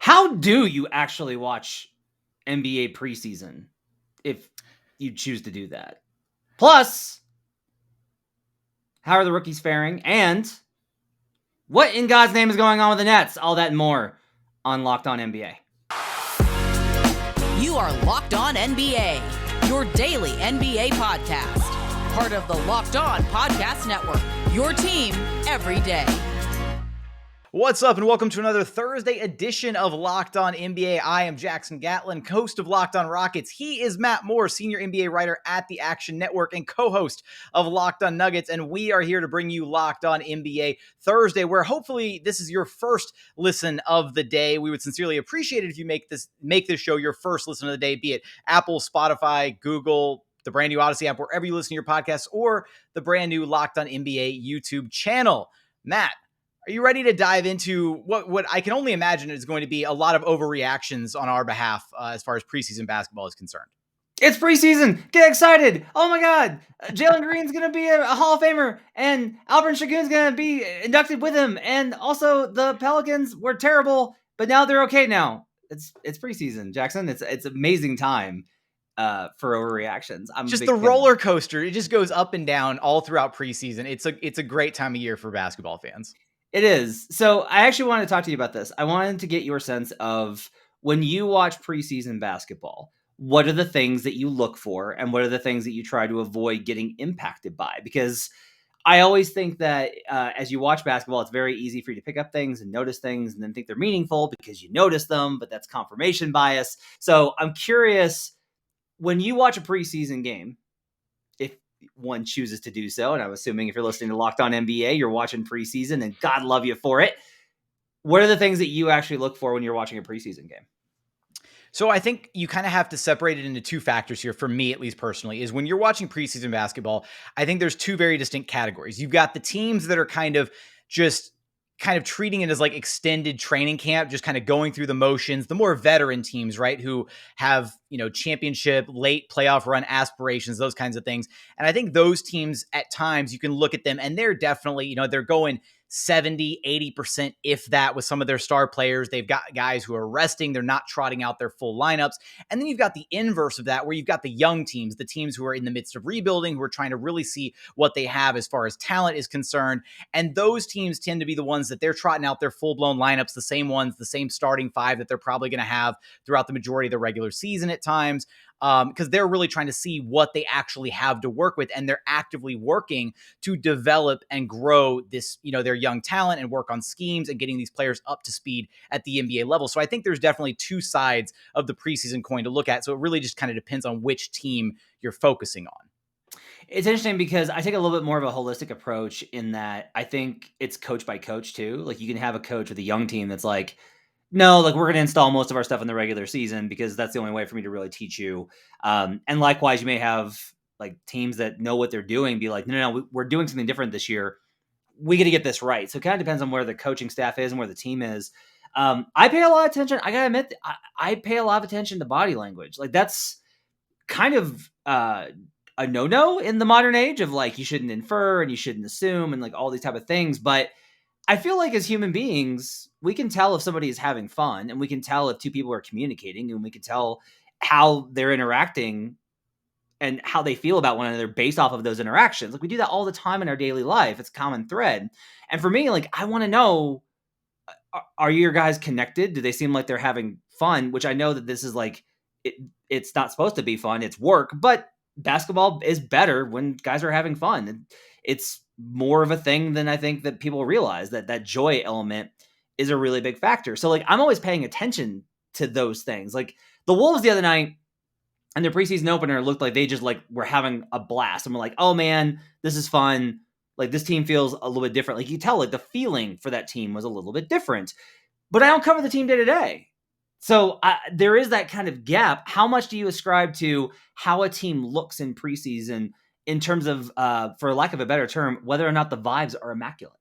How do you actually watch NBA preseason if you choose to do that? Plus, how are the rookies faring? And what in God's name is going on with the Nets? All that and more on Locked On NBA. You are Locked On NBA, your daily NBA podcast. Part of the Locked On Podcast Network, your team every day. What's up, and welcome to another Thursday edition of Locked On NBA. I am Jackson Gatlin, host of Locked On Rockets. He is Matt Moore, senior NBA writer at the Action Network and co-host of Locked On Nuggets, and we are here to bring you Locked On NBA Thursday, where hopefully this is your first listen of the day. We would sincerely appreciate it if you make this show your first listen of the day, be it Apple, Spotify, Google, the brand new Odyssey app, wherever you listen to your podcasts, or the brand new Locked On NBA YouTube channel. Matt, are you ready to dive into what I can only imagine is going to be a lot of overreactions on our behalf as far as preseason basketball is concerned? It's preseason. Get excited. Oh my God. Jalen Green's going to be a Hall of Famer, and Alperen Sengun's going to be inducted with him. And also the Pelicans were terrible, but now they're okay now. It's preseason, Jackson. It's amazing time for overreactions. I'm just the roller coaster. It just goes up and down all throughout preseason. It's a great time of year for basketball fans. It is. So I actually wanted to talk to you about this. I wanted to get your sense of when you watch preseason basketball, what are the things that you look for and what are the things that you try to avoid getting impacted by? Because I always think that as you watch basketball, it's very easy for you to pick up things and notice things and then think they're meaningful because you notice them, but that's confirmation bias. So I'm curious, when you watch a preseason game, if one chooses to do so, and I'm assuming if you're listening to Locked On NBA, you're watching preseason, and God love you for it. What are the things that you actually look for when you're watching a preseason game? So I think you kind of have to separate it into two factors here, for me at least personally, is when you're watching preseason basketball, I think there's two very distinct categories. You've got the teams that are kind of treating it as like extended training camp, just kind of going through the motions, the more veteran teams, right? Who have, championship, late playoff run aspirations, those kinds of things. And I think those teams at times you can look at them and they're definitely, they're going 70, 80%, if that, with some of their star players. They've got guys who are resting. They're not trotting out their full lineups. And then you've got the inverse of that, where you've got the young teams, the teams who are in the midst of rebuilding, who are trying to really see what they have as far as talent is concerned. And those teams tend to be the ones that they're trotting out their full-blown lineups, the same ones, the same starting five that they're probably going to have throughout the majority of the regular season at times. Because they're really trying to see what they actually have to work with, and they're actively working to develop and grow this, their young talent and work on schemes and getting these players up to speed at the NBA level. So I think there's definitely two sides of the preseason coin to look at. So it really just kind of depends on which team you're focusing on. It's interesting because I take a little bit more of a holistic approach in that I think it's coach by coach too. Like you can have a coach with a young team that's like, no, like we're going to install most of our stuff in the regular season because that's the only way for me to really teach you. And likewise, you may have like teams that know what they're doing, be like, no, we're doing something different this year. We got to get this right. So it kind of depends on where the coaching staff is and where the team is. I pay a lot of attention. I got to admit, I pay a lot of attention to body language. Like that's kind of a no-no in the modern age of like, you shouldn't infer and you shouldn't assume and like all these type of things. But I feel like as human beings, we can tell if somebody is having fun, and we can tell if two people are communicating, and we can tell how they're interacting and how they feel about one another based off of those interactions. Like we do that all the time in our daily life. It's a common thread. And for me, like I want to know, are your guys connected? Do they seem like they're having fun? Which I know that this is like, it's not supposed to be fun. It's work, but basketball is better when guys are having fun. It's more of a thing than I think that people realize, that joy element is a really big factor. So like, I'm always paying attention to those things. Like the Wolves the other night and their preseason opener looked like they just like were having a blast. And we're like, oh man, this is fun. Like this team feels a little bit different. Like you tell like the feeling for that team was a little bit different, but I don't cover the team day to day. So there is that kind of gap. How much do you ascribe to how a team looks in preseason in terms of, for lack of a better term, whether or not the vibes are immaculate?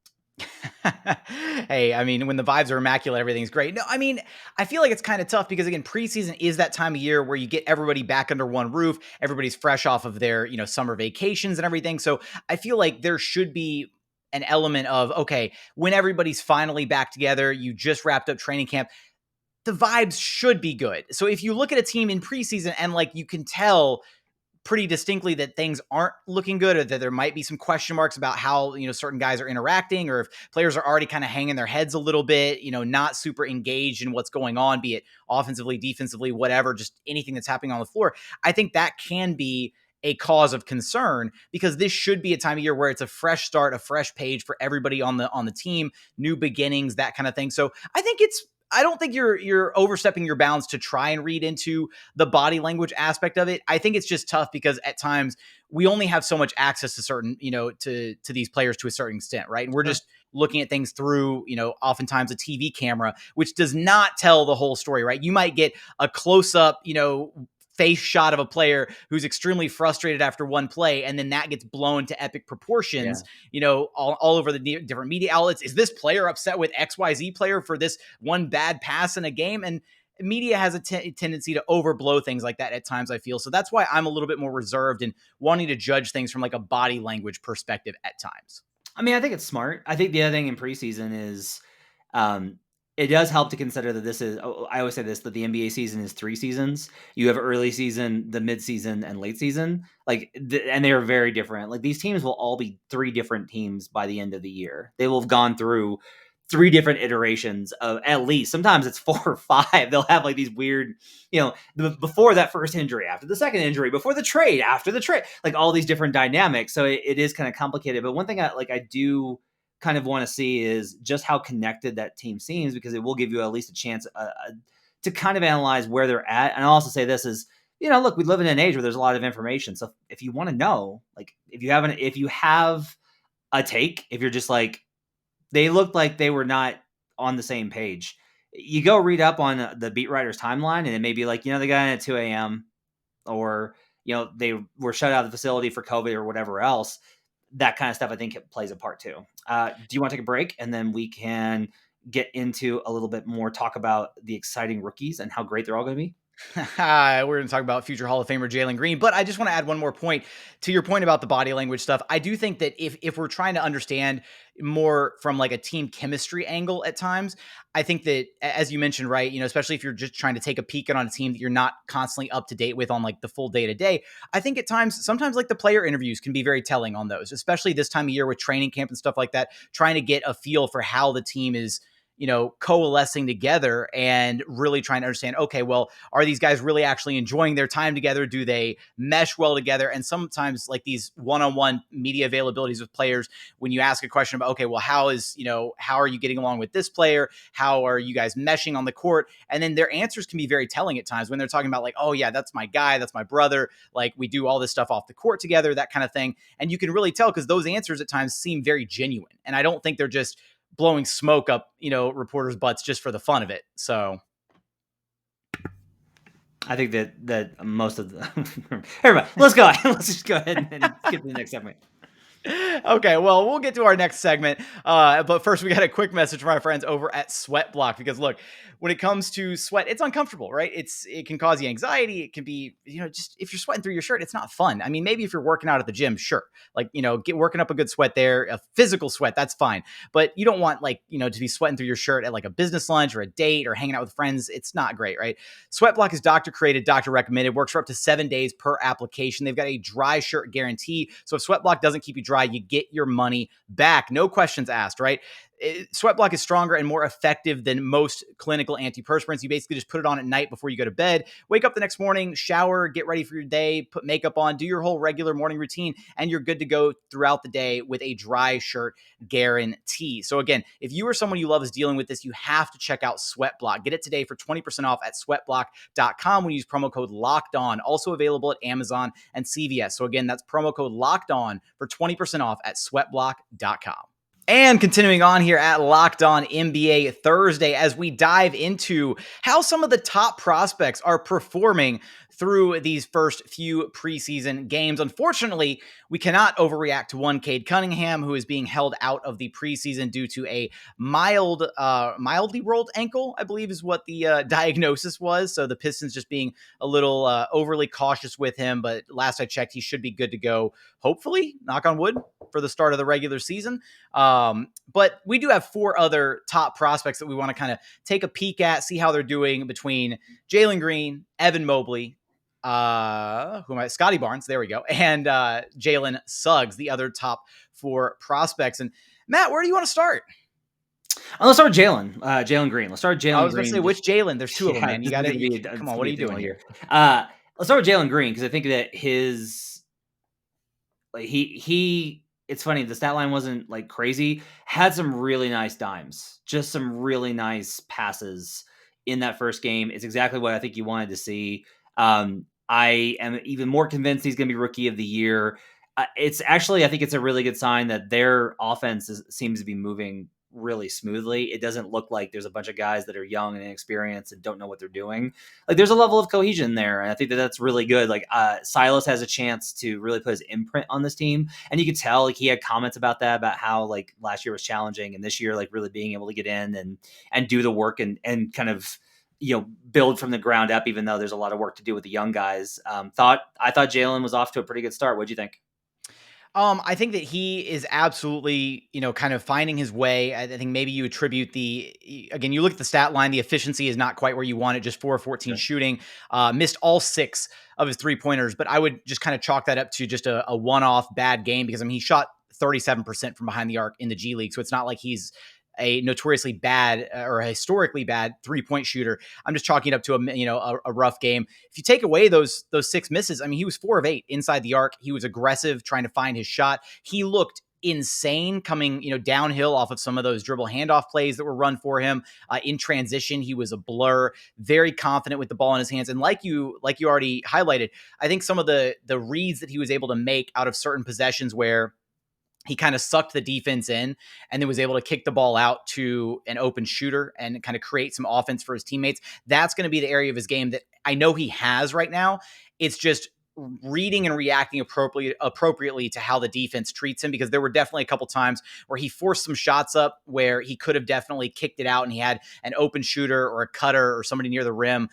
Hey, I mean, when the vibes are immaculate, everything's great. No, I mean, I feel like it's kind of tough because, again, preseason is that time of year where you get everybody back under one roof. Everybody's fresh off of their, summer vacations and everything. So I feel like there should be an element of, okay, when everybody's finally back together, you just wrapped up training camp, the vibes should be good. So if you look at a team in preseason and like you can tell pretty distinctly that things aren't looking good, or that there might be some question marks about how, certain guys are interacting, or if players are already kind of hanging their heads a little bit, not super engaged in what's going on, be it offensively, defensively, whatever, just anything that's happening on the floor. I think that can be a cause of concern, because this should be a time of year where it's a fresh start, a fresh page for everybody on the team, new beginnings, that kind of thing. So I don't think you're overstepping your bounds to try and read into the body language aspect of it. I think it's just tough because at times we only have so much access to certain, to these players to a certain extent, right? And we're just looking at things through, oftentimes a TV camera, which does not tell the whole story, right? You might get a close up, face shot of a player who's extremely frustrated after one play, and then that gets blown to epic proportions, all over the different media outlets. Is this player upset with XYZ player for this one bad pass in a game? And media has a tendency to overblow things like that at times, I feel. So that's why I'm a little bit more reserved in wanting to judge things from like a body language perspective at times. I mean, I think it's smart. I think the other thing in preseason is, it does help to consider that this is, I always say this, that the NBA season is 3 seasons. You have early season, the mid season, and late season. And they are very different. Like, these teams will all be 3 different teams by the end of the year. They will have gone through 3 different iterations of, at least, sometimes it's 4 or 5. They'll have like these weird, before that first injury, after the second injury, before the trade, after the trade, like all these different dynamics. So it is kind of complicated. But one thing I do kind of want to see is just how connected that team seems, because it will give you at least a chance to kind of analyze where they're at. And I'll also say this is, look, we live in an age where there's a lot of information. So if you want to know, like, if you have a take, if you're just like, they looked like they were not on the same page, you go read up on the beat writer's timeline, and it may be like, they got in at 2 a.m. or, they were shut out of the facility for COVID or whatever else. That kind of stuff, I think, plays a part too. Do you want to take a break, and then we can get into a little bit more talk about the exciting rookies and how great they're all going to be? We're going to talk about future Hall of Famer Jalen Green, but I just want to add one more point to your point about the body language stuff. I do think that if we're trying to understand more from like a team chemistry angle at times, I think that, as you mentioned, right, especially if you're just trying to take a peek on a team that you're not constantly up to date with on like the full day to day, I think at times, sometimes like the player interviews can be very telling on those, especially this time of year with training camp and stuff like that, trying to get a feel for how the team is, coalescing together and really trying to understand, okay, well, are these guys really actually enjoying their time together? Do they mesh well together? And sometimes like these one-on-one media availabilities with players, when you ask a question about, okay, well, how are you getting along with this player? How are you guys meshing on the court? And then their answers can be very telling at times when they're talking about like, oh yeah, that's my guy, that's my brother. Like, we do all this stuff off the court together, that kind of thing. And you can really tell because those answers at times seem very genuine. And I don't think they're just blowing smoke up, reporters' butts just for the fun of it. So I think that most of the everybody, let's go. Let's just go ahead and skip to the next segment. Okay, well, we'll get to our next segment. But first, we got a quick message from our friends over at Sweat Block, because look, when it comes to sweat, it's uncomfortable, right? It can cause you anxiety. It can be, just if you're sweating through your shirt, it's not fun. I mean, maybe if you're working out at the gym, sure. Like, get working up a good sweat there, a physical sweat, that's fine. But you don't want like, to be sweating through your shirt at like a business lunch or a date or hanging out with friends. It's not great, right? Sweat Block is doctor created, doctor recommended, works for up to 7 days per application. They've got a dry shirt guarantee. So if Sweat Block doesn't keep you dry, you get your money back. No questions asked, right? Sweat Block is stronger and more effective than most clinical antiperspirants. You basically just put it on at night before you go to bed, wake up the next morning, shower, get ready for your day, put makeup on, do your whole regular morning routine, and you're good to go throughout the day with a dry shirt guarantee. So again, if you or someone you love is dealing with this, you have to check out Sweat Block. Get it today for 20% off at sweatblock.com when you use promo code LOCKEDON. Also available at Amazon and CVS. So again, that's promo code LOCKEDON for 20% off at sweatblock.com. And continuing on here at Locked On NBA Thursday, as we dive into how some of the top prospects are performing through these first few preseason games. Unfortunately, we cannot overreact to one Cade Cunningham, who is being held out of the preseason due to a mildly rolled ankle, I believe is what the diagnosis was. So the Pistons just being a little overly cautious with him. But last I checked, he should be good to go, hopefully, knock on wood, for the start of the regular season. But we do have 4 other top prospects that we want to kind of take a peek at, see how they're doing between Jalen Green, Evan Mobley, Scottie Barnes, there we go, and Jalen Suggs, the other top 4 prospects. And Matt, where do you want to start? Let's start with Jalen Green. Let's start with Jalen Green. I was going to say, which Jalen? There's 2 of them, man. You got to come on. What are you doing here? Let's start with Jalen Green, because I think that it's funny, the stat line wasn't like crazy. Had some really nice dimes, just some really nice passes in that first game. It's exactly what I think you wanted to see. I am even more convinced he's going to be rookie of the year. It's actually, I think it's a really good sign that their offense seems to be moving really smoothly. It doesn't look like there's a bunch of guys that are young and inexperienced and don't know what they're doing. Like, there's a level of cohesion there, and I think that that's really good. Like, Silas has a chance to really put his imprint on this team, and you could tell, like, he had comments about that, about how like last year was challenging, and this year, like, really being able to get in and do the work and kind of, you know, build from the ground up, even though there's a lot of work to do with the young guys. I thought Jalen was off to a pretty good start. What'd you think? I think that he is absolutely, kind of finding his way. I think maybe you attribute again, you look at the stat line, the efficiency is not quite where you want it, just 4-14 shooting, missed all 6 of his 3-pointers, but I would just kind of chalk that up to just a one-off bad game, because I mean, he shot 37% from behind the arc in the G League. So it's not like he's a notoriously bad or a historically bad 3-point shooter. I'm just chalking it up to a rough game. If you take away those 6 misses, I mean, he was 4 of 8 inside the arc. He was aggressive, trying to find his shot. He looked insane coming, downhill off of some of those dribble handoff plays that were run for him. In transition, he was a blur, very confident with the ball in his hands. And like you already highlighted, I think some of the reads that he was able to make out of certain possessions where he kind of sucked the defense in and then was able to kick the ball out to an open shooter and kind of create some offense for his teammates. That's going to be the area of his game that I know he has right now. It's just reading and reacting appropriately to how the defense treats him, because there were definitely a couple times where he forced some shots up where he could have definitely kicked it out, and he had an open shooter or a cutter or somebody near the rim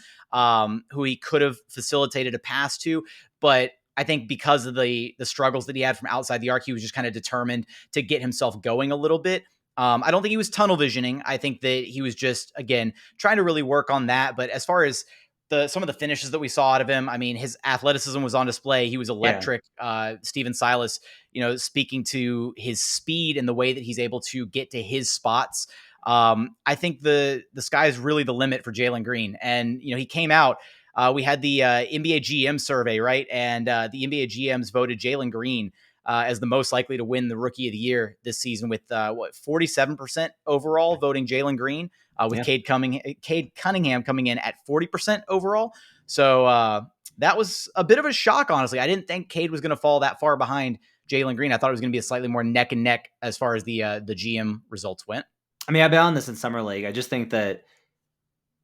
who he could have facilitated a pass to. But I think because of the struggles that he had from outside the arc, he was just kind of determined to get himself going a little bit. I don't think he was tunnel visioning. I think that he was just, again, trying to really work on that. But as far as some of the finishes that we saw out of him, I mean, his athleticism was on display. He was electric. Yeah. Steven Silas, speaking to his speed and the way that he's able to get to his spots. I think the sky is really the limit for Jalen Green. And, he came out. We had the NBA GM survey, right? And the NBA GMs voted Jalen Green as the most likely to win the Rookie of the Year this season, with 47% overall voting Jalen Green, with Cade Cunningham coming in at 40% overall. So that was a bit of a shock, honestly. I didn't think Cade was going to fall that far behind Jalen Green. I thought it was going to be a slightly more neck and neck as far as the GM results went. I mean, I bet on this in Summer League. I just think that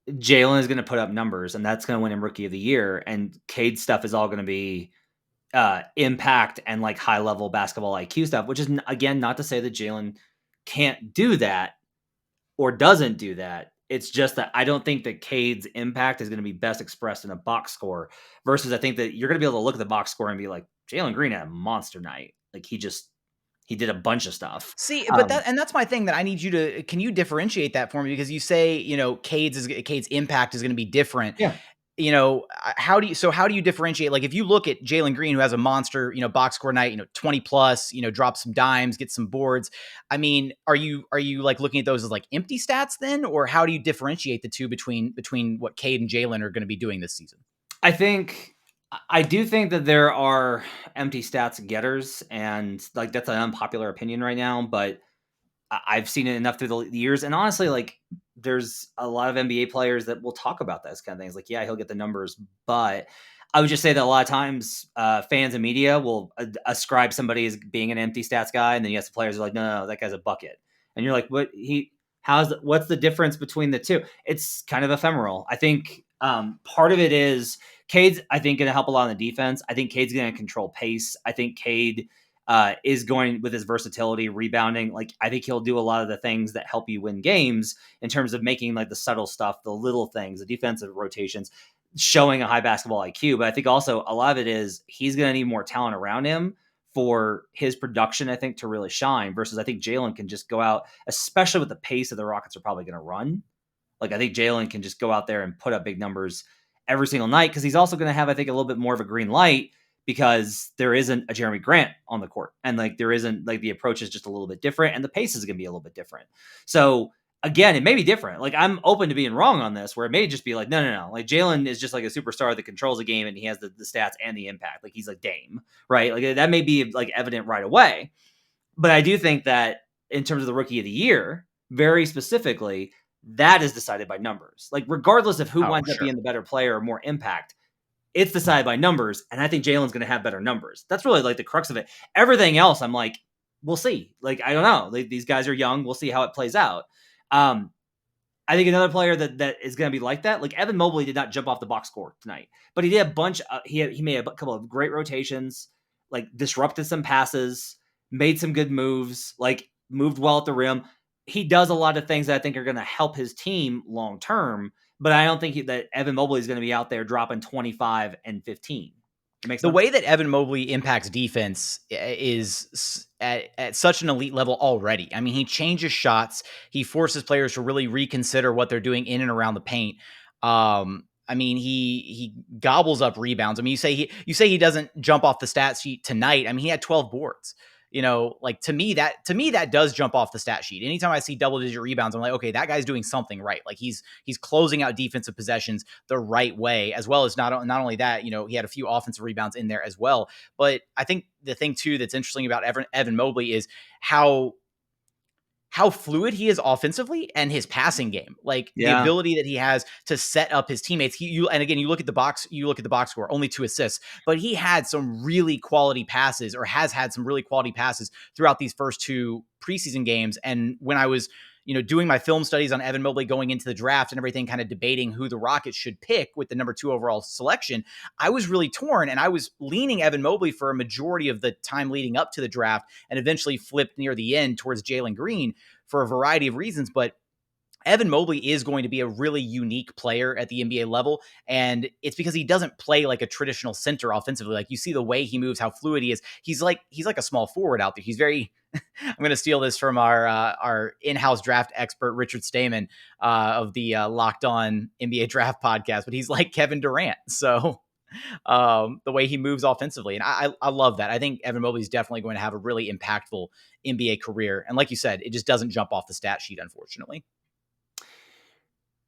Jalen is going to put up numbers, and that's going to win him Rookie of the Year. And Cade's stuff is all going to be impact and like high level basketball IQ stuff, which is, again, not to say that Jalen can't do that or doesn't do that. It's just that I don't think that Cade's impact is going to be best expressed in a box score, versus I think that you're going to be able to look at the box score and be like, Jalen Green had a monster night. Like, he did a bunch of stuff. See, but that's my thing that I need you to, can you differentiate that for me? Because you say, Cade's impact is going to be different. Yeah. How do you differentiate? Like, if you look at Jalen Green, who has a monster, box score night, 20 plus, drop some dimes, get some boards. I mean, are you like looking at those as like empty stats then? Or how do you differentiate the two between what Cade and Jalen are going to be doing this season? I do think that there are empty stats getters, and like that's an unpopular opinion right now, but I've seen it enough through the years. And honestly, like, there's a lot of NBA players that will talk about those kind of things. Like, yeah, he'll get the numbers, but I would just say that a lot of times fans and media will ascribe somebody as being an empty stats guy, and then yes, the players are like, no, that guy's a bucket. And you're like, what's the difference between the two? It's kind of ephemeral. I think part of it is Cade's, I think, going to help a lot on the defense. I think Cade's going to control pace. I think Cade is going with his versatility, rebounding. Like, I think he'll do a lot of the things that help you win games in terms of making like the subtle stuff, the little things, the defensive rotations, showing a high basketball IQ. But I think also a lot of it is he's going to need more talent around him for his production, I think, to really shine, versus I think Jalen can just go out, especially with the pace that the Rockets are probably going to run. Like, I think Jalen can just go out there and put up big numbers every single night, because he's also going to have, I think, a little bit more of a green light, because there isn't a Jeremy Grant on the court. And like, there isn't, like, the approach is just a little bit different, and the pace is going to be a little bit different. So again, it may be different. Like, I'm open to being wrong on this, where it may just be like, no. Like, Jalen is just like a superstar that controls the game, and he has the stats and the impact. Like, he's like Dame, right? Like, that may be like evident right away. But I do think that in terms of the rookie of the year, very specifically, that is decided by numbers. Like, regardless of who winds up being the better player or more impact, it's decided by numbers. And I think Jalen's going to have better numbers. That's really like the crux of it. Everything else, I'm like, we'll see. Like, I don't know. Like, these guys are young. We'll see how it plays out. I think another player that is going to be like that, like Evan Mobley did not jump off the box score tonight, but he did a bunch. He made a couple of great rotations, like disrupted some passes, made some good moves, like moved well at the rim. He does a lot of things that I think are going to help his team long term, but I don't think that Evan Mobley is going to be out there dropping 25 and 15. The way that Evan Mobley impacts defense is at such an elite level already. I mean, he changes shots. He forces players to really reconsider what they're doing in and around the paint. I mean, he gobbles up rebounds. I mean, you say he doesn't jump off the stat sheet tonight. I mean, he had 12 boards. You know, like to me that does jump off the stat sheet. Anytime I see double-digit rebounds, I'm like, okay, that guy's doing something right. Like he's closing out defensive possessions the right way, as well as not only that, you know, he had a few offensive rebounds in there as well. But I think the thing too that's interesting about Evan Mobley is how fluid he is offensively and his passing game, like the ability that he has to set up his teammates. And again, you look at the box score, only 2 assists, but he had some really quality passes, or has had some really quality passes throughout these first 2 preseason games. And when I was, you know, doing my film studies on Evan Mobley going into the draft and everything, kind of debating who the Rockets should pick with the number 2 overall selection, I was really torn, and I was leaning Evan Mobley for a majority of the time leading up to the draft, and eventually flipped near the end towards Jalen Green for a variety of reasons. But Evan Mobley is going to be a really unique player at the NBA level, and it's because he doesn't play like a traditional center offensively. Like, you see the way he moves, how fluid he is. He's like a small forward out there. He's very I'm going to steal this from our in-house draft expert, Richard Stamen, of the Locked On NBA Draft podcast, but he's like Kevin Durant. So the way he moves offensively, and I love that. I think Evan Mobley is definitely going to have a really impactful NBA career. And like you said, it just doesn't jump off the stat sheet, unfortunately.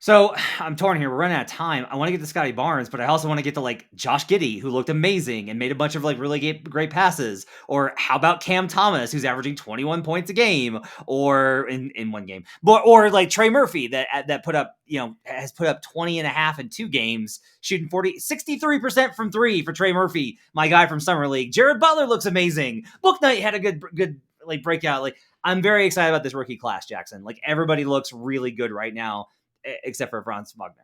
So I'm torn here. We're running out of time. I want to get to Scottie Barnes, but I also want to get to like Josh Giddey, who looked amazing and made a bunch of like really great passes. Or how about Cam Thomas, who's averaging 21 points a game, or in one game, or like Trey Murphy that put up, you know, has put up 20 and a half in 2 games, shooting 63% from 3 for Trey Murphy, my guy from Summer League. Jared Butler looks amazing. Book Night had a good like breakout. Like, I'm very excited about this rookie class, Jackson. Like, everybody looks really good right now, except for Franz Wagner.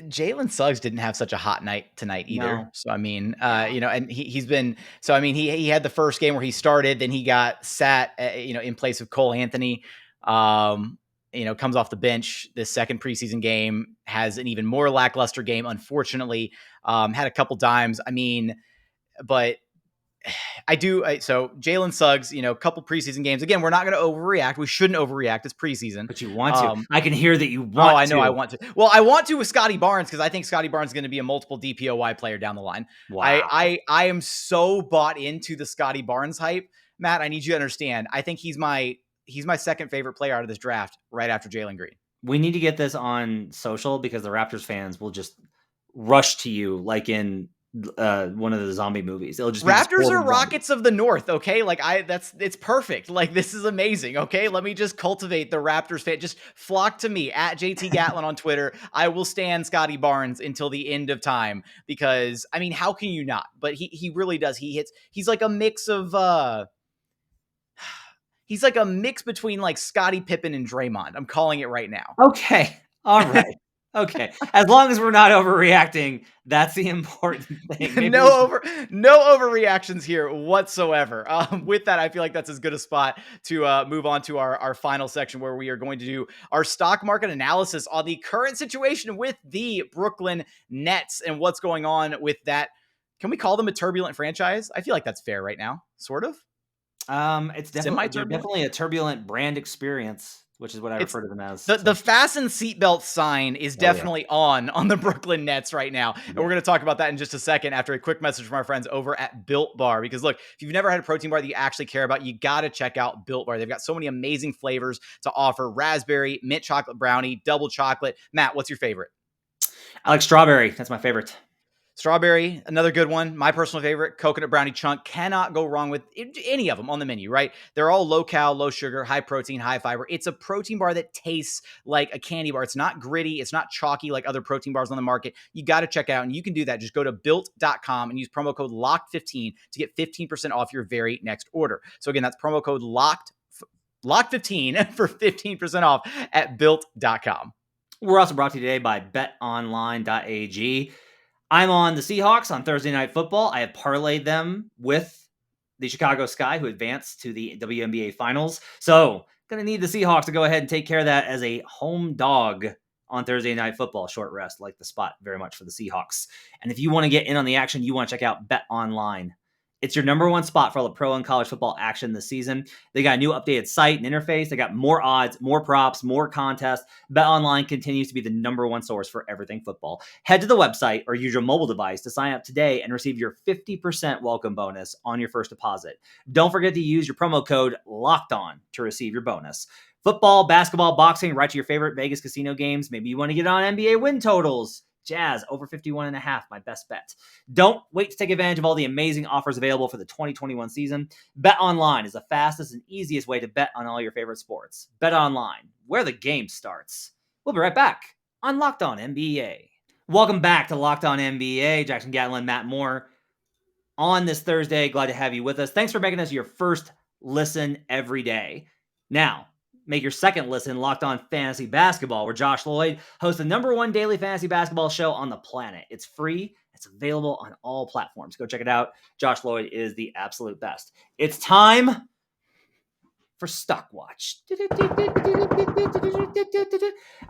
Jalen Suggs didn't have such a hot night tonight either. No. So, I mean, you know, and he's been, so, I mean, he had the first game where he started, then he got sat, you know, in place of Cole Anthony, you know, comes off the bench. This second preseason game, has an even more lackluster game, unfortunately. Had a couple dimes. I mean, but so Jalen Suggs, you know, a couple preseason games. Again, we're not going to overreact. We shouldn't overreact. It's preseason. But you want to. I can hear that you want to. Oh, I know I want to. Well, I want to with Scottie Barnes, because I think Scottie Barnes is going to be a multiple DPOY player down the line. Wow. I am so bought into the Scottie Barnes hype. Matt, I need you to understand. I think he's my second favorite player out of this draft, right after Jalen Green. We need to get this on social, because the Raptors fans will just rush to you like in one of the zombie movies. It'll just be Raptors are Rockets of the North, okay? Like, it's perfect. Like, this is amazing, okay? Let me just cultivate the Raptors fan. Just flock to me at JT Gatlin on Twitter. I will stand Scottie Barnes until the end of time, because I mean, how can you not? But he really does. He's like a mix of he's like a mix between like Scottie Pippen and Draymond. I'm calling it right now. Okay. All right. Okay. As long as we're not overreacting, that's the important thing. Maybe no overreactions here whatsoever. With that, I feel like that's as good a spot to move on to our final section, where we are going to do our stock market analysis on the current situation with the Brooklyn Nets and what's going on with that. Can we call them a turbulent franchise? I feel like that's fair right now, sort of. It's They're definitely a turbulent brand experience, which is what I It's refer to them as. the fasten seatbelt sign is Oh, yeah. definitely on the Brooklyn Nets right now. And Yeah. we're going to talk about that in just a second after a quick message from our friends over at Built Bar. Because look, if you've never had a protein bar that you actually care about, you got to check out Built Bar. They've got so many amazing flavors to offer: raspberry, mint chocolate brownie, double chocolate. Matt, what's your favorite? I like strawberry. That's my favorite. Strawberry, another good one. My personal favorite, coconut brownie chunk. Cannot go wrong with any of them on the menu, right? They're all low cal, low sugar, high protein, high fiber. It's a protein bar that tastes like a candy bar. It's not gritty. It's not chalky like other protein bars on the market. You got to check out, and you can do that. Just go to built.com and use promo code LOCKED15 to get 15% off your very next order. So again, that's promo code LOCKED15 for 15% off at built.com. We're also brought to you today by betonline.ag. I'm on the Seahawks on Thursday Night Football. I have parlayed them with the Chicago Sky, who advanced to the WNBA Finals. So, going to need the Seahawks to go ahead and take care of that as a home dog on Thursday Night Football. Short rest, like the spot very much for the Seahawks. And if you want to get in on the action, you want to check out Bet Online. It's your number one spot for all the pro and college football action this season. They got a new updated site and interface. They got more odds, more props, more contests. BetOnline continues to be the number one source for everything football. Head to the website or use your mobile device to sign up today and receive your 50% welcome bonus on your first deposit. Don't forget to use your promo code LOCKEDON to receive your bonus. Football, basketball, boxing, right to your favorite Vegas casino games. Maybe you want to get on NBA win totals. Jazz over 51.5, my best bet. Don't wait to take advantage of all the amazing offers available for the 2021 season. Bet Online is the fastest and easiest way to bet on all your favorite sports. Bet Online, where the game starts. We'll be right back on Locked On NBA. Welcome back to Locked On NBA. Jackson Gatlin, Matt Moore. On this Thursday, glad to have you with us. Thanks for making us your first listen every day. Now, make your second listen Locked On Fantasy Basketball, where Josh Lloyd hosts the number one daily fantasy basketball show on the planet. It's free. It's available on all platforms. Go check it out. Josh Lloyd is the absolute best. It's time for Stock Watch.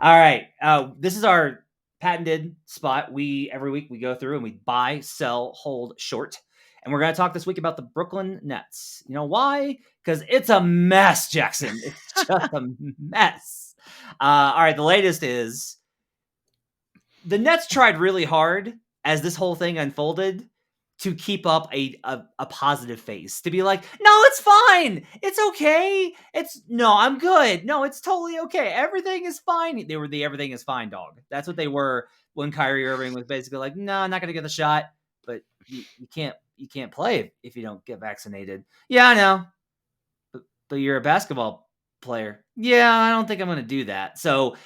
All right. This is our patented spot. Every week we go through and we buy, sell, hold, short. And we're going to talk this week about the Brooklyn Nets. You know why? Because it's a mess, Jackson. It's just a mess. All right, the latest is the Nets tried really hard as this whole thing unfolded to keep up a positive face, to be like, no, it's fine. It's okay. I'm good. No, it's totally okay. Everything is fine. They were the everything is fine dog. That's what they were when Kyrie Irving was basically like, no, I'm not going to get the shot, but you can't play if you don't get vaccinated. Yeah, I know. But you're a basketball player. Yeah, I don't think I'm going to do that. So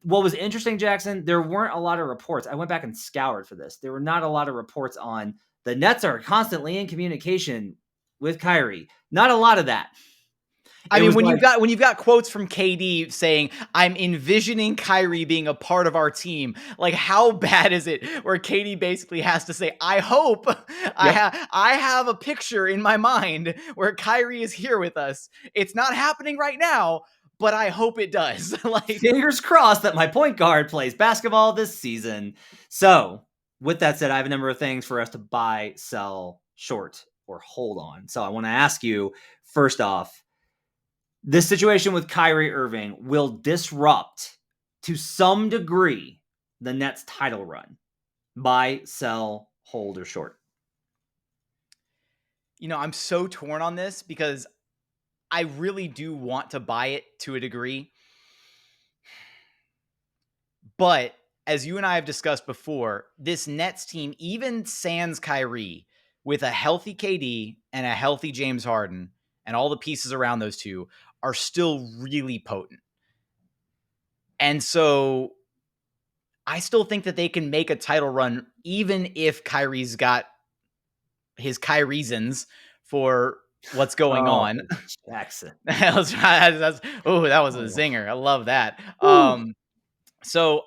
what was interesting, Jackson, there weren't a lot of reports. I went back and scoured for this. There were not a lot of reports on the Nets are constantly in communication with Kyrie. Not a lot of that. I mean, when you've got quotes from KD saying, "I'm envisioning Kyrie being a part of our team," like how bad is it? Where KD basically has to say, "I hope I have a picture in my mind where Kyrie is here with us. It's not happening right now, but I hope it does." Like, fingers crossed that my point guard plays basketball this season. So, with that said, I have a number of things for us to buy, sell, short, or hold on. So, I want to ask you first off. This situation with Kyrie Irving will disrupt, to some degree, the Nets' title run. Buy, sell, hold, or short. You know, I'm so torn on this because I really do want to buy it to a degree. But as you and I have discussed before, this Nets team, even sans Kyrie, with a healthy KD and a healthy James Harden and all the pieces around those two, are still really potent. And so I still think that they can make a title run, even if Kyrie's got his Kyriesons for what's going on. Jackson. that was a zinger. I love that. So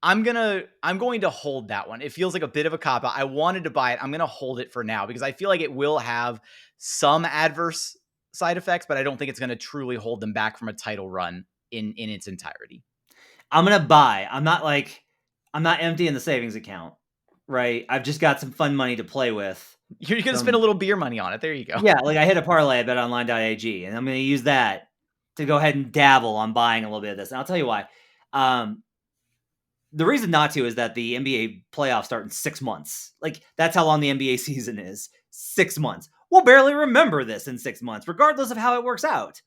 I'm going to hold that one. It feels like a bit of a cop out. I wanted to buy it. I'm going to hold it for now because I feel like it will have some adverse side effects, but I don't think it's going to truly hold them back from a title run in its entirety. I'm going to buy. I'm not emptying the savings account, right? I've just got some fun money to play with. You're going to spend a little beer money on it. There you go. Yeah, like I hit a parlay at betonline.ag, and I'm going to use that to go ahead and dabble on buying a little bit of this. And I'll tell you why. The reason not to is that the NBA playoffs start in 6 months. Like, that's how long the NBA season is. 6 months. We'll barely remember this in 6 months, regardless of how it works out.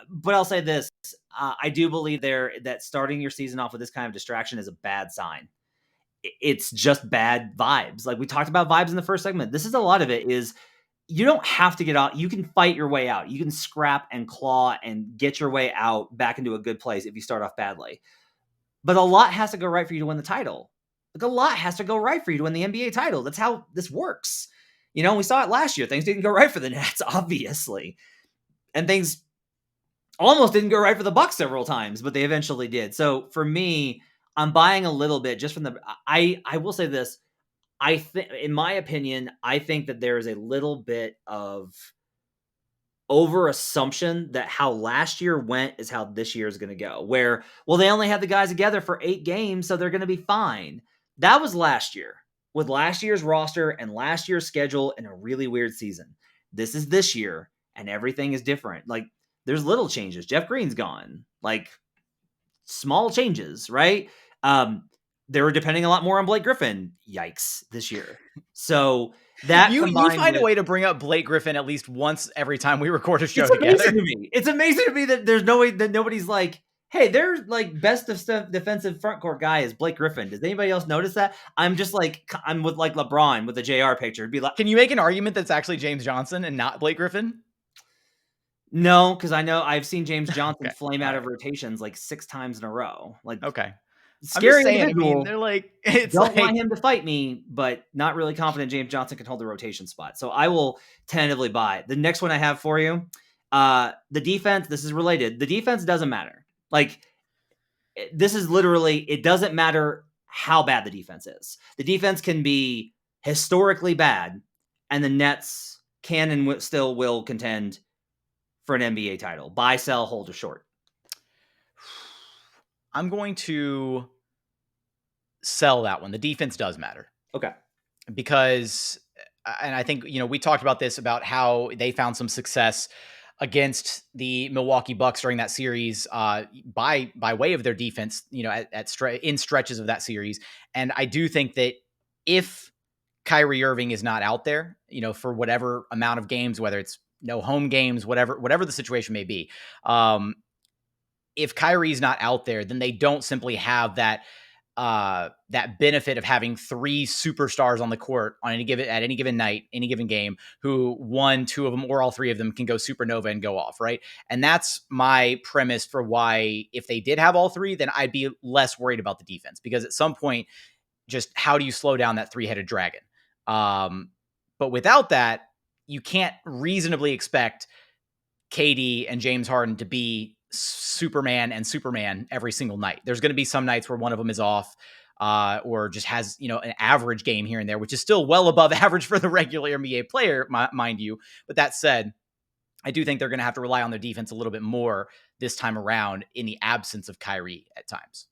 But I'll say this. I do believe that starting your season off with this kind of distraction is a bad sign. It's just bad vibes. Like we talked about vibes in the first segment. This is a lot of it is you don't have to get out. You can fight your way out. You can scrap and claw and get your way out back into a good place if you start off badly. But a lot has to go right for you to win the title. Like a lot has to go right for you to win the NBA title. That's how this works. You know, we saw it last year. Things didn't go right for the Nets, obviously. And things almost didn't go right for the Bucks several times, but they eventually did. So for me, I'm buying a little bit just from I will say this. I think, in my opinion, I think that there is a little bit of over assumption that how last year went is how this year is going to go. Where, well, they only had the guys together for 8 games, so they're going to be fine. That was last year with last year's roster and last year's schedule and a really weird season. This is this year and everything is different. Like there's little changes. Jeff Green's gone. Like small changes, right? They were depending a lot more on Blake Griffin. Yikes, this year. So that you find a way to bring up Blake Griffin at least once every time we record a show together. It's amazing to me that there's no way that nobody's like, hey, their like best defensive front court guy is Blake Griffin. Does anybody else notice that? I'm just like, I'm with like LeBron with the JR picture. It'd be like, can you make an argument that's actually James Johnson and not Blake Griffin? No, because I know I've seen James Johnson flame out of rotations like 6 times in a row. Like, okay. Scary saying, individual. I mean, they're like, it's don't want him to fight me, but not really confident James Johnson can hold the rotation spot. So I will tentatively buy. The next one I have for you, the defense, this is related. The defense doesn't matter. Like, this is literally, it doesn't matter how bad the defense is. The defense can be historically bad, and the Nets can and still will contend for an NBA title. Buy, sell, hold, or short. I'm going to sell that one. The defense does matter. Okay. Because, and I think, we talked about this, about how they found some success against the Milwaukee Bucks during that series by way of their defense, in stretches of that series. And I do think that if Kyrie Irving is not out there, for whatever amount of games, whether it's no home games, whatever the situation may be, if Kyrie's not out there, then they don't simply have that benefit of having 3 superstars on the court at any given night, any given game, who 1, 2 of them, or all 3 of them can go supernova and go off, right? And that's my premise for why, if they did have all 3, then I'd be less worried about the defense, because at some point, just how do you slow down that 3-headed dragon? But without that, you can't reasonably expect KD and James Harden to be Superman and Superman every single night. There's going to be some nights where one of them is off, or just has, an average game here and there, which is still well above average for the regular NBA player, mind you. But that said, I do think they're going to have to rely on their defense a little bit more this time around in the absence of Kyrie at times.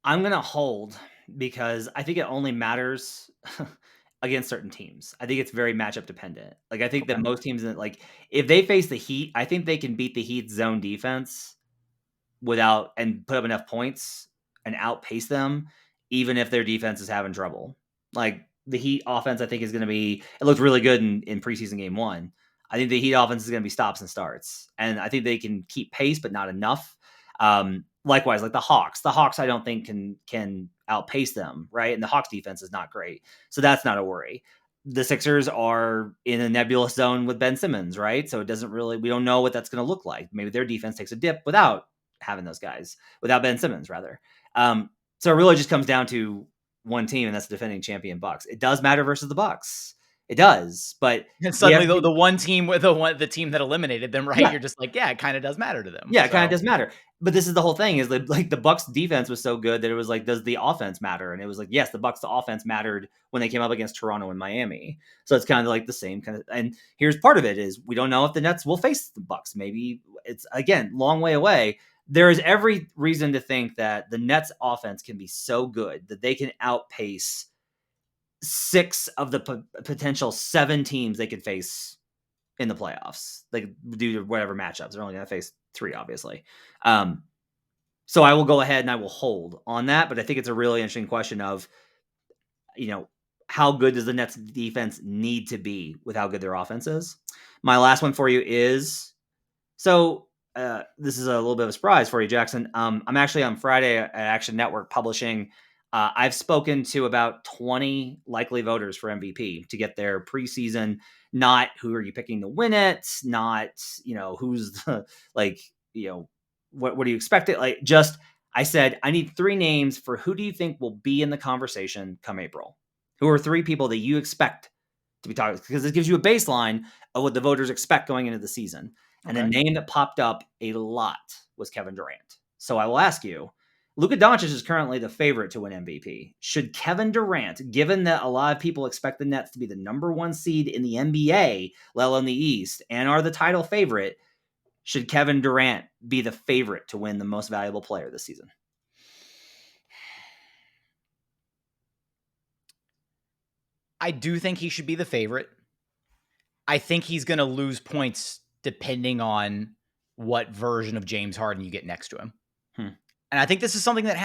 I'm going to hold, because I think it only matters against certain teams. I think it's very matchup dependent. Like, I think that most teams, if they face the Heat, I think they can beat the Heat's zone defense and put up enough points and outpace them, even if their defense is having trouble. Like, the Heat offense, I think, is going to be, it looked really good in preseason game 1. I think the Heat offense is going to be stops and starts. And I think they can keep pace, but not enough. Likewise, like the Hawks. The Hawks, I don't think can outpace them, right? And the Hawks defense is not great. So that's not a worry. The Sixers are in a nebulous zone with Ben Simmons, right? So we don't know what that's going to look like. Maybe their defense takes a dip without having those guys, without Ben Simmons, rather. So it really just comes down to one team, and that's the defending champion Bucks. It does matter versus the Bucks. It does, but and suddenly the one team with the team that eliminated them, right? Yeah. You're just like, yeah, it kind of does matter to them. Yeah, it kind of does matter. But this is the whole thing is like the Bucks defense was so good that it was like, does the offense matter? And it was like, yes, the Bucks the offense mattered when they came up against Toronto and Miami. So it's kind of like the same kind of. And here's part of it is we don't know if the Nets will face the Bucks. Maybe it's again long way away. There is every reason to think that the Nets offense can be so good that they can outpace 6 of the potential 7 teams they could face in the playoffs, like due to whatever matchups. They're only going to face 3, obviously. So I will go ahead and I will hold on that, but I think it's a really interesting question of, how good does the Nets defense need to be with how good their offense is? My last one for you is, this is a little bit of a surprise for you, Jackson. I'm actually on Friday at Action Network publishing. I've spoken to about 20 likely voters for MVP to get their preseason, not who are you picking to win it, not, who's the, what do you expect it? Like, just, I said, I need 3 names for who do you think will be in the conversation come April? Who are 3 people that you expect to be talking? Because it gives you a baseline of what the voters expect going into the season. And the name that popped up a lot was Kevin Durant. So I will ask you, Luka Doncic is currently the favorite to win MVP. Should Kevin Durant, given that a lot of people expect the Nets to be the number 1 seed in the NBA, let alone the East, and are the title favorite, should Kevin Durant be the favorite to win the most valuable player this season? I do think he should be the favorite. I think he's going to lose points depending on what version of James Harden you get next to him. And I think this is something that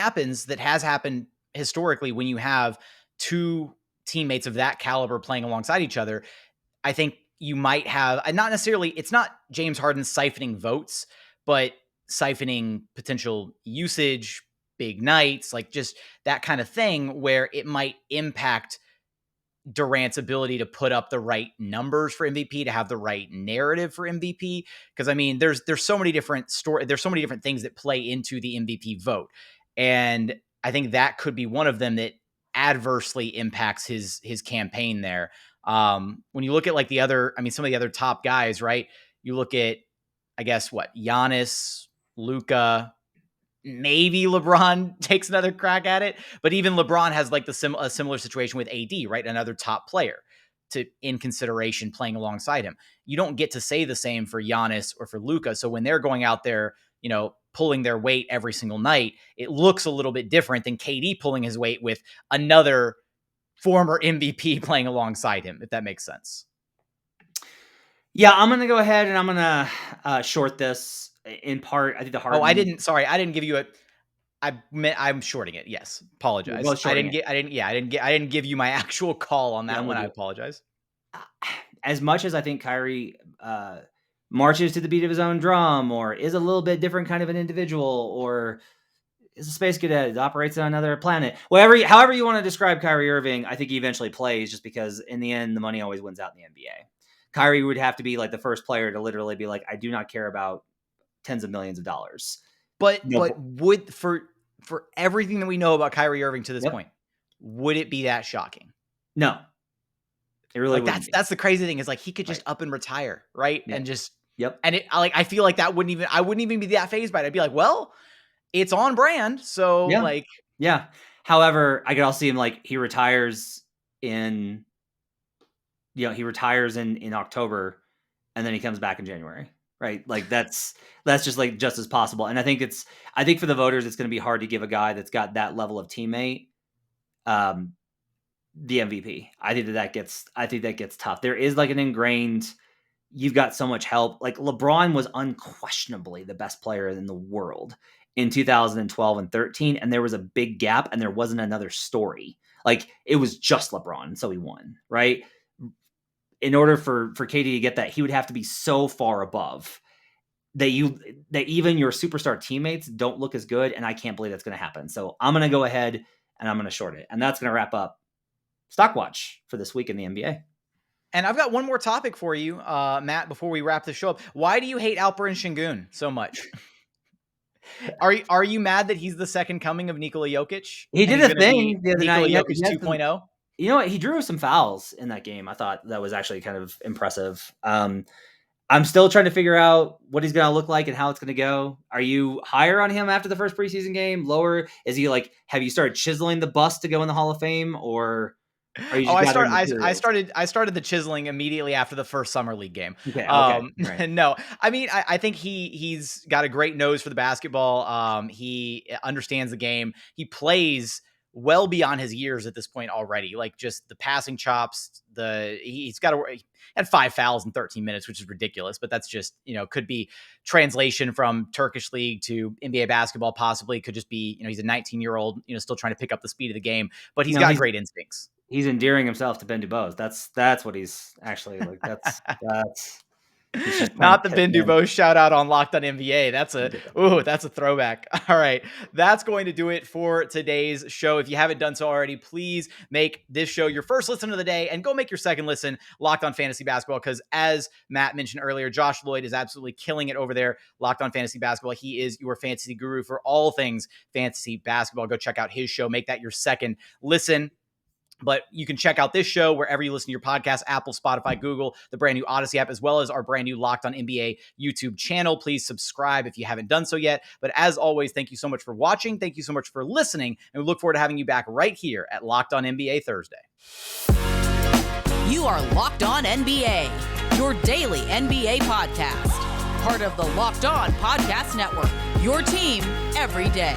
has happened historically when you have 2 teammates of that caliber playing alongside each other. I think you might have, not necessarily, it's not James Harden siphoning votes, but siphoning potential usage, big nights, like just that kind of thing where it might impact Durant's ability to put up the right numbers for MVP, to have the right narrative for MVP. Because I mean, there's so many different there's so many different things that play into the MVP vote. And I think that could be one of them that adversely impacts his campaign there. When you look at like some of the other top guys, right? You look at, I guess, Giannis, Luka, maybe LeBron takes another crack at it, but even LeBron has like a similar situation with AD, right? Another top player in consideration playing alongside him. You don't get to say the same for Giannis or for Luka. So when they're going out there, pulling their weight every single night, it looks a little bit different than KD pulling his weight with another former MVP playing alongside him, if that makes sense. Yeah, I'm going to go ahead and I'm going to short this in part. I think the Harden. I didn't give you I'm shorting it. Yes. Apologize. I didn't give you my actual call on that one. I apologize. As much as I think Kyrie marches to the beat of his own drum, or is a little bit different kind of an individual, or is a space cadet, operates on another planet, however you want to describe Kyrie Irving, I think he eventually plays just because in the end, the money always wins out in the NBA. Kyrie would have to be like the first player to literally be like, I do not care about tens of millions of dollars. But would, for everything that we know about Kyrie Irving to this point, would it be that shocking? No. It really that's the crazy thing is like he could just up and retire, right? Yep. And just and it I feel like I wouldn't even be that fazed by it. I'd be like, well, it's on brand. So However, I could also see him like he retires in October and then he comes back in January. Right. Like that's just like just as possible. And I think for the voters, it's going to be hard to give a guy that's got that level of teammate, the MVP. I think that gets tough. There is like an ingrained, you've got so much help. Like LeBron was unquestionably the best player in the world in 2012 and 13. And there was a big gap and there wasn't another story. Like it was just LeBron. So he won, right? In order for KD to get that, he would have to be so far above that even your superstar teammates don't look as good. And I can't believe that's going to happen. So I'm going to go ahead and I'm going to short it. And that's going to wrap up Stockwatch for this week in the NBA. And I've got one more topic for you, Matt, before we wrap the show up. Why do you hate Alperen Şengün so much? Are you mad that he's the second coming of Nikola Jokic? He did a thing the other night. Nikola Jokic 2.0? You know what? He drew some fouls in that game. I thought that was actually kind of impressive. I'm still trying to figure out what he's going to look like and how it's going to go. Are you higher on him after the first preseason game? Lower? Is he like, have you started chiseling the bust to go in the Hall of Fame, or are you just gathering materials? I started the chiseling immediately after the first summer league game. Okay. Right. No, I mean, I think he's got a great nose for the basketball. He understands the game. He plays well beyond his years at this point already. Like, just the passing chops, he's got he had 5 fouls in 13 minutes, which is ridiculous, but that's just, could be translation from Turkish league to NBA basketball. Possibly could just be, he's a 19-year-old, still trying to pick up the speed of the game, but he's got great instincts. He's endearing himself to Ben DuBose. That's what he's actually like. That's not the Ben DuBose shout out on Locked On NBA. That's a throwback. All right. That's going to do it for today's show. If you haven't done so already, please make this show your first listen of the day and go make your second listen Locked On Fantasy Basketball. Because as Matt mentioned earlier, Josh Lloyd is absolutely killing it over there. Locked On Fantasy Basketball. He is your fantasy guru for all things fantasy basketball. Go check out his show. Make that your second listen. But you can check out this show wherever you listen to your podcast, Apple, Spotify, Google, the brand new Odyssey app, as well as our brand new Locked On NBA YouTube channel. Please subscribe if you haven't done so yet. But as always, thank you so much for watching. Thank you so much for listening. And we look forward to having you back right here at Locked On NBA Thursday. You are Locked On NBA, your daily NBA podcast. Part of the Locked On Podcast Network, your team every day.